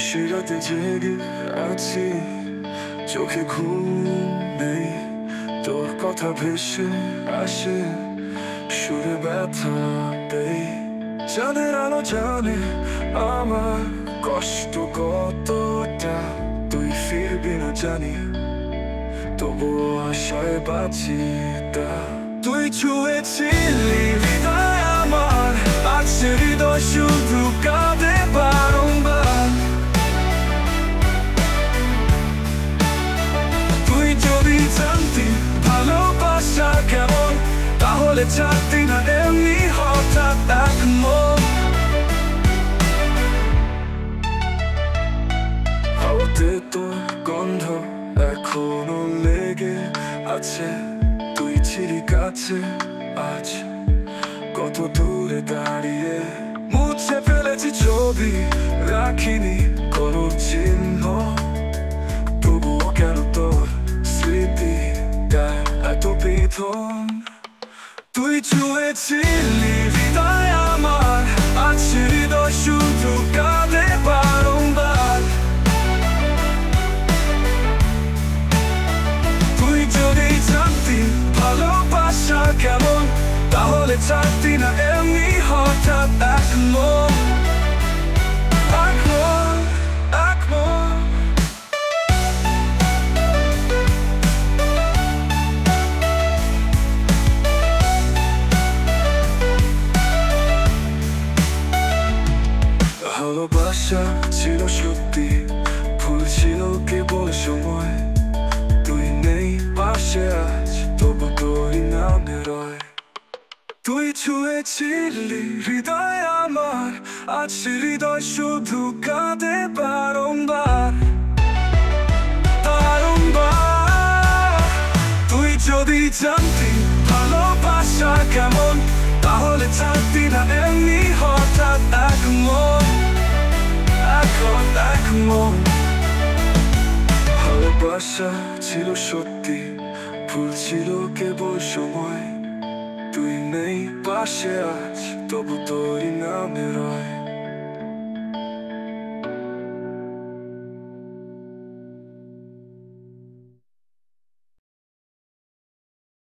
সে রাতে জেগে আছি, চোখে ঘুম নেই, তোর কথা ভেসে আসে সুরে ব্যথা দেই। চাঁদের আলো জানে আমার কষ্ট কতটা, তুই ফিরবি না জানি, তবুও আশায় বাঁচি। তা তুই ছুঁয়েছিলি হৃদয় আমার, আছে হৃদয় শুধু কাঁদে বারংবার। তুই যদি জানতি ভালোবাসা কেমন, তাহলে চাকতি না এমনি হঠাৎ এক মন। হাওয়াতে তোর গন্ধ এখনো লেগে আছে, তুই ছিলি কাছে আজ কত দূরে দাঁড়িয়ে। মুছে ফেলেছি ছবি, রাখিনি কোনো চিহ্ন, তবুও কেন তোর স্মৃতি এত বেদন। তুই ছুঁয়েছিলি হৃদয় আমার, আছে হৃদয় শুধু কাঁদে বারংবার। তুই যদি জানতি ভালোবাসা কেমন, তাহলে চাকতি না এমনি হঠাৎ এক মন। ভালোবাসা ছিল সত্যি, ভুল ছিল কেবল সময়। তুই নেই পাশে আজ, তবু তোরই নামে রয়। তুই ছুঁয়েছিলি হৃদয় আমার, আজ সে হৃদয় শুধু কাঁদে বারংবার বারংবার। তুই যদি জানতি ভালোবাসা কেমন, তাহলে চাকতি না এমনি হঠাৎ এক মন। ভালোবাসা ছিল সত্যি, ভুল ছিল কেবল সময়। তুই নেই পাশে আজ, তবু তোরই নামে রয়।